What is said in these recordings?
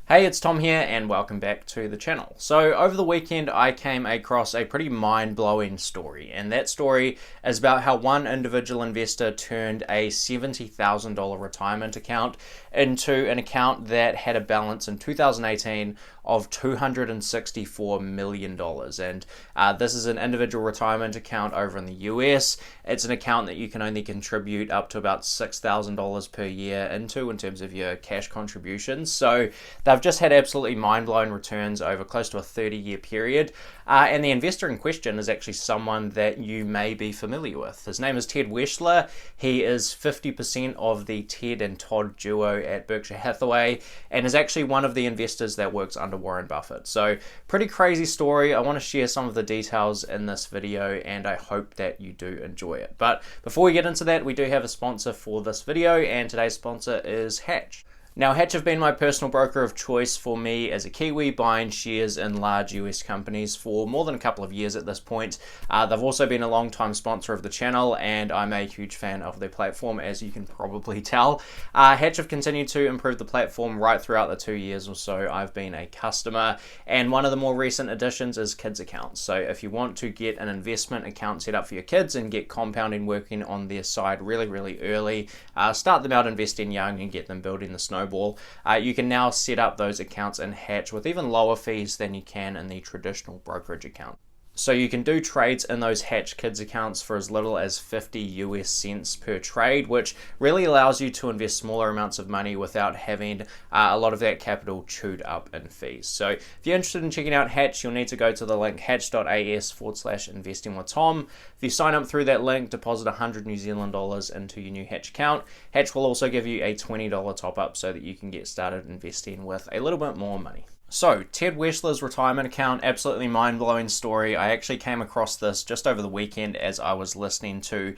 Hey, it's Tom here and welcome back to the channel. So over the weekend I came across a pretty mind-blowing story, and that story is about how one individual investor turned a $70,000 retirement account into an account that had a balance in 2018 of $264 million. And this is an individual retirement account over in the US. It's an account that you can only contribute up to about $6,000 per year into in terms of your cash contributions. So they've just had absolutely mind-blowing returns over close to a 30-year period. And the investor in question is actually someone that you may be familiar with. His name is Ted Weschler. He is 50% of the Ted and Todd duo at Berkshire Hathaway and is actually one of the investors that works under Warren Buffett. So pretty crazy story. I want to share some of the details in this video and I hope that you do enjoy it. But before we get into that, we do have a sponsor for this video, and today's sponsor is Hatch. Now, Hatch have been my personal broker of choice for me as a Kiwi buying shares in large US companies for more than a couple of years at this point. They've also been a long-time sponsor of the channel, and I'm a huge fan of their platform, as you can probably tell. Hatch have continued to improve the platform right throughout the 2 years or so I've been a customer, and one of the more recent additions is kids accounts. So if you want to get an investment account set up for your kids and get compounding working on their side really early, start them out investing young and get them building the snowball. You can now set up those accounts in Hatch with even lower fees than you can in the traditional brokerage account. So you can do trades in those Hatch Kids accounts for as little as 50 US cents per trade, which really allows you to invest smaller amounts of money without having a lot of that capital chewed up in fees. So if you're interested in checking out Hatch, you'll need to go to the link hatch.as/investingwithtom. If you sign up through that link, deposit 100 New Zealand dollars into your new Hatch account. Hatch will also give you a $20 top up so that you can get started investing with a little bit more money. So, Ted Weschler's retirement account, absolutely mind-blowing story. I actually came across this just over the weekend as I was listening to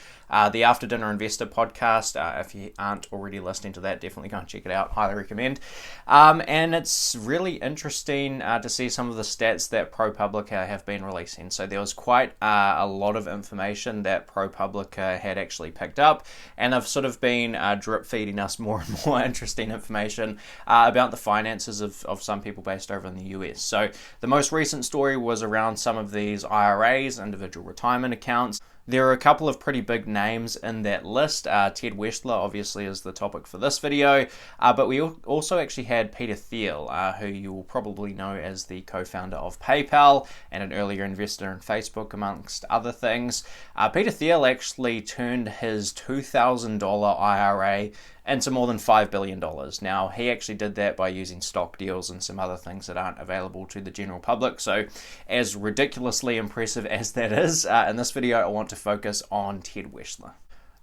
the After Dinner Investor podcast. If you aren't already listening to that, definitely go and check it out. Highly recommend. And it's really interesting to see some of the stats that ProPublica have been releasing. So there was quite a lot of information that ProPublica had actually picked up, and they've sort of been drip feeding us more and more interesting information about the finances of some people based over in the US. So the most recent story was around some of these IRAs, individual retirement accounts. There are a couple of pretty big names in that list. Ted Weschler obviously is the topic for this video, but we also actually had Peter Thiel, who you will probably know as the co-founder of PayPal and an earlier investor in Facebook, amongst other things. Peter Thiel actually turned his $2,000 IRA into more than $5 billion. Now, he actually did that by using stock deals and some other things that aren't available to the general public. So as ridiculously impressive as that is, in this video I want to focus on Ted Weschler.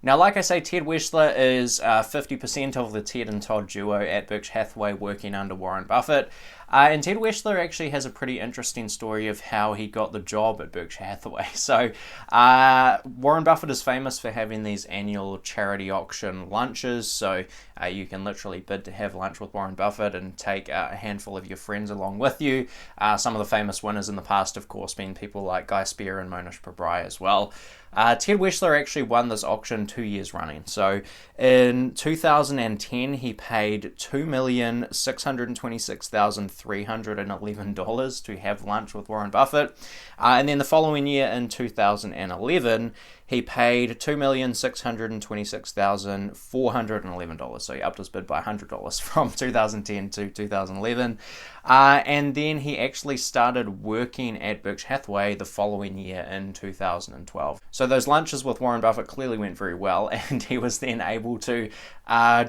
Now, like I say, Ted Weschler is 50% of the Ted and Todd duo at Berkshire Hathaway working under Warren Buffett. And Ted Weschler actually has a pretty interesting story of how he got the job at Berkshire Hathaway. So Warren Buffett is famous for having these annual charity auction lunches. So you can literally bid to have lunch with Warren Buffett and take a handful of your friends along with you. Some of the famous winners in the past, of course, being people like Guy Spear and Monish Pabrai as well. Ted Weschler actually won this auction 2 years running. So in 2010, he paid $2,626,311 to have lunch with Warren Buffett. And then the following year, in 2011, he paid $2,626,411. So he upped his bid by $100 from 2010 to 2011. And then he actually started working at Berkshire Hathaway the following year in 2012. So those lunches with Warren Buffett clearly went very well, and he was then able to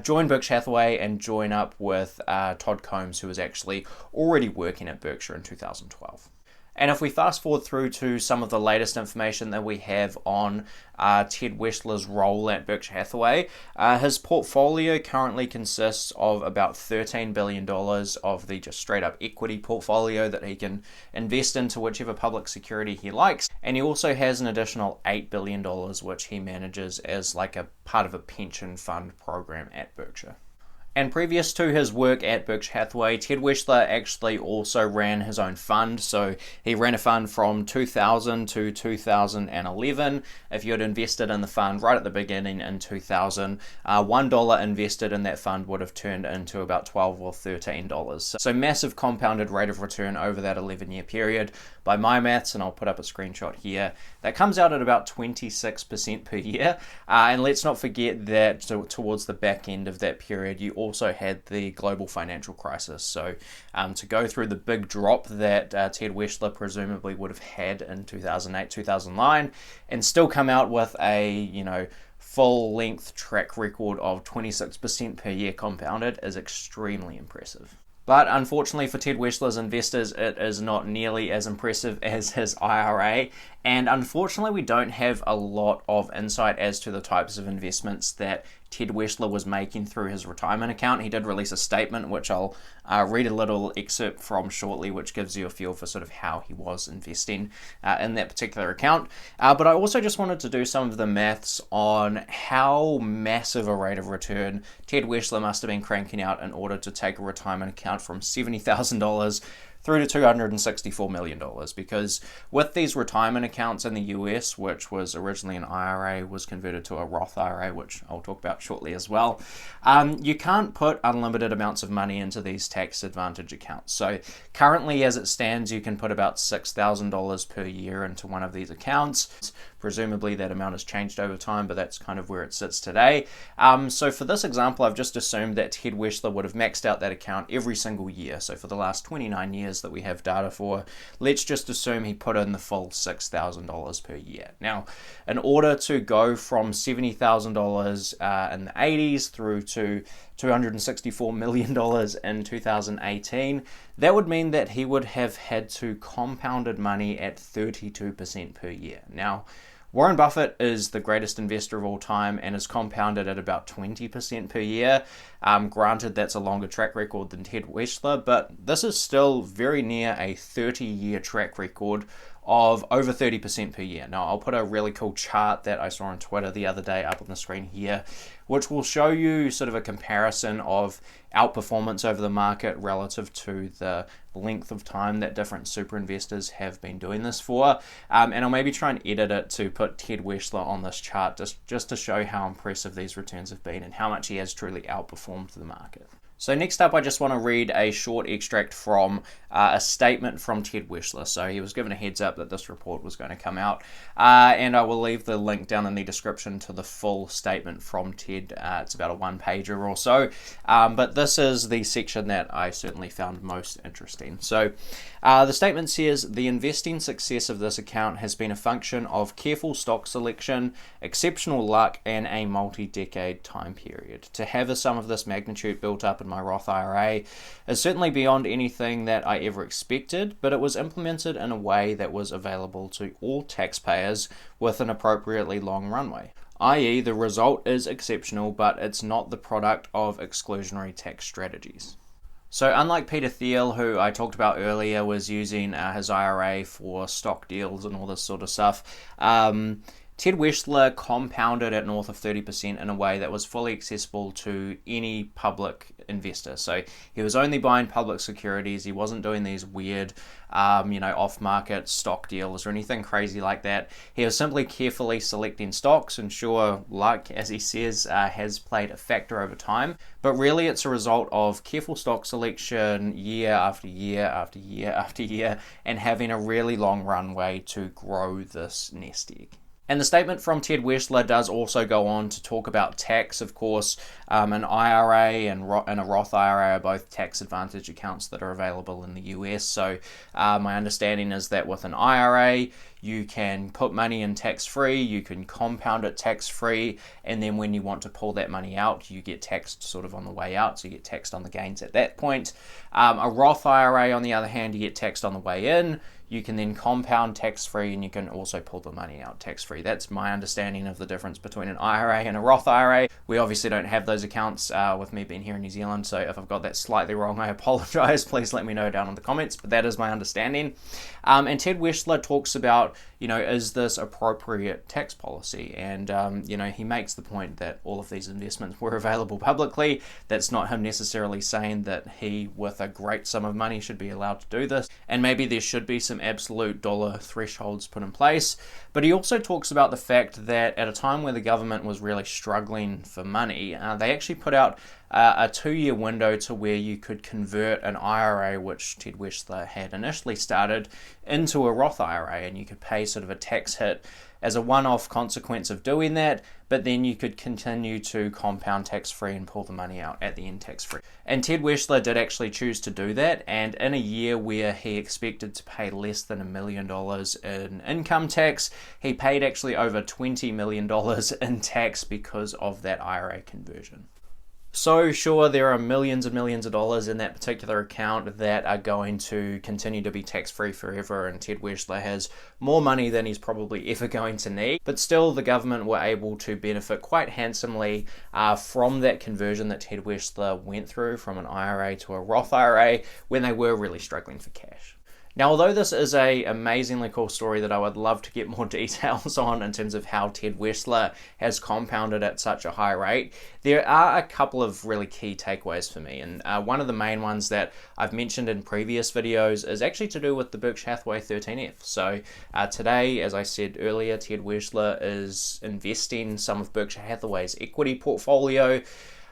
join Berkshire Hathaway and join up with Todd Combs, who was actually already working at Berkshire in 2012. And if we fast forward through to some of the latest information that we have on Ted Weschler's role at Berkshire Hathaway, his portfolio currently consists of about $13 billion of the just straight up equity portfolio that he can invest into whichever public security he likes. And he also has an additional $8 billion which he manages as like a part of a pension fund program at Berkshire. And previous to his work at Berkshire Hathaway, Ted Weschler actually also ran his own fund. So he ran a fund from 2000 to 2011. If you had invested in the fund right at the beginning in 2000, $1 invested in that fund would have turned into about $12 or $13. So massive compounded rate of return over that 11-year period. By my maths, and I'll put up a screenshot here, that comes out at about 26% per year. And let's not forget that towards the back end of that period, you also had the global financial crisis. So to go through the big drop that Ted Weschler presumably would have had in 2008, 2009, and still come out with a, full-length track record of 26% per year compounded is extremely impressive. But unfortunately for Ted Weschler's investors, it is not nearly as impressive as his IRA. And unfortunately, we don't have a lot of insight as to the types of investments that Ted Weschler was making through his retirement account. He did release a statement, which I'll read a little excerpt from shortly, which gives you a feel for sort of how he was investing in that particular account. But I also just wanted to do some of the maths on how massive a rate of return Ted Weschler must have been cranking out in order to take a retirement account from $70,000 through to $264 million, because with these retirement accounts in the US, which was originally an IRA, was converted to a Roth IRA, which I'll talk about shortly as well, you can't put unlimited amounts of money into these tax advantage accounts. So currently, as it stands, you can put about $6,000 per year into one of these accounts. Presumably that amount has changed over time, but that's kind of where it sits today. So for this example, I've just assumed that Ted Weschler would have maxed out that account every single year. So for the last 29 years that we have data for, let's just assume he put in the full $6,000 per year. Now, in order to go from $70,000 in the 80s through to $264 million in 2018, that would mean that he would have had to compounded money at 32% per year. Now, Warren Buffett is the greatest investor of all time and is compounded at about 20% per year. Granted, that's a longer track record than Ted Weschler, but this is still very near a 30-year track record of over 30% per year. Now, I'll put a really cool chart that I saw on Twitter the other day up on the screen here, which will show you sort of a comparison of outperformance over the market relative to the length of time that different super investors have been doing this for. And I'll maybe try and edit it to put Ted Weschler on this chart just to show how impressive these returns have been and how much he has truly outperformed the market. So next up, I just want to read a short extract from a statement from Ted Weschler. So he was given a heads up that this report was going to come out, and I will leave the link down in the description to the full statement from Ted. It's about a one-pager or so, but this is the section that I certainly found most interesting. So the statement says, the investing success of this account has been a function of careful stock selection, exceptional luck, and a multi-decade time period. To have a sum of this magnitude built up in my Roth IRA is certainly beyond anything that I ever expected, but it was implemented in a way that was available to all taxpayers with an appropriately long runway. I.e., the result is exceptional, but it's not the product of exclusionary tax strategies. So unlike Peter Thiel, who I talked about earlier, was using his IRA for stock deals and all this sort of stuff, Ted Weschler compounded at north of 30% in a way that was fully accessible to any public investor. So he was only buying public securities. He wasn't doing these weird, off-market stock deals or anything crazy like that. He was simply carefully selecting stocks, and sure, luck, as he says, has played a factor over time. But really, it's a result of careful stock selection year after year after year after year, and having a really long runway to grow this nest egg. And the statement from Ted Weschler does also go on to talk about tax. Of course, an IRA and a Roth IRA are both tax advantage accounts that are available in the US. So my understanding is that with an IRA, you can put money in tax-free, you can compound it tax-free, and then when you want to pull that money out, you get taxed sort of on the way out, so you get taxed on the gains at that point. A Roth IRA, on the other hand, you get taxed on the way in. you can then compound tax-free, and you can also pull the money out tax-free. That's my understanding of the difference between an IRA and a Roth IRA. We obviously don't have those accounts with me being here in New Zealand, so if I've got that slightly wrong, I apologize. Please let me know down in the comments, but that is my understanding. And Ted Weschler talks about, is this appropriate tax policy? And, he makes the point that all of these investments were available publicly. That's not him necessarily saying that he, with a great sum of money, should be allowed to do this. And maybe there should be some absolute dollar thresholds put in place. But he also talks about the fact that at a time where the government was really struggling for money, they actually put out a 2-year window to where you could convert an IRA, which Ted Weschler had initially started, into a Roth IRA, and you could pay sort of a tax hit as a one-off consequence of doing that, but then you could continue to compound tax-free and pull the money out at the end tax-free. And Ted Weschler did actually choose to do that, and in a year where he expected to pay less than $1 million in income tax, he paid actually over $20 million in tax because of that IRA conversion. So sure, there are millions and millions of dollars in that particular account that are going to continue to be tax-free forever, and Ted Weschler has more money than he's probably ever going to need. But still, the government were able to benefit quite handsomely from that conversion that Ted Weschler went through from an IRA to a Roth IRA when they were really struggling for cash. Now, although this is an amazingly cool story that I would love to get more details on in terms of how Ted Weschler has compounded at such a high rate, there are a couple of really key takeaways for me. And one of the main ones that I've mentioned in previous videos is actually to do with the Berkshire Hathaway 13F. So today, as I said earlier, Ted Weschler is investing some of Berkshire Hathaway's equity portfolio.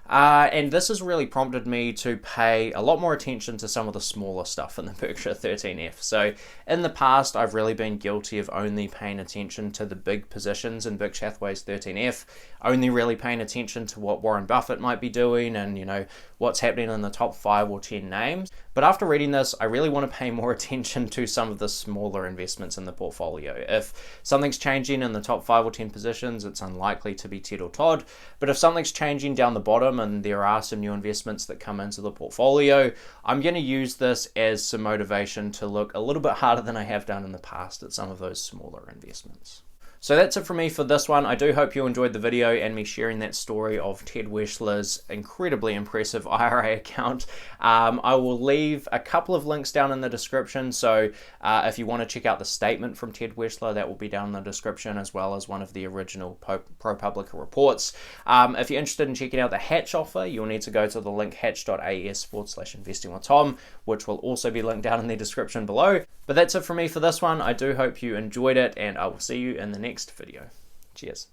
And this has really prompted me to pay a lot more attention to some of the smaller stuff in the Berkshire 13F. So in the past, I've really been guilty of only paying attention to the big positions in Berkshire Hathaway's 13F, only really paying attention to what Warren Buffett might be doing and, what's happening in the top 5 or 10 names. But after reading this, I really want to pay more attention to some of the smaller investments in the portfolio. If something's changing in the top 5 or 10 positions, it's unlikely to be Ted or Todd. But if something's changing down the bottom and there are some new investments that come into the portfolio, I'm going to use this as some motivation to look a little bit harder than I have done in the past at some of those smaller investments. So that's it from me for this one. I do hope you enjoyed the video and me sharing that story of Ted Weschler's incredibly impressive IRA account. I will leave a couple of links down in the description. So if you want to check out the statement from Ted Weschler, that will be down in the description, as well as one of the original ProPublica reports. If you're interested in checking out the Hatch offer, you'll need to go to the link hatch.as/investingwithtom, which will also be linked down in the description below. But that's it from me for this one. I do hope you enjoyed it, and I will see you in the next video. Cheers.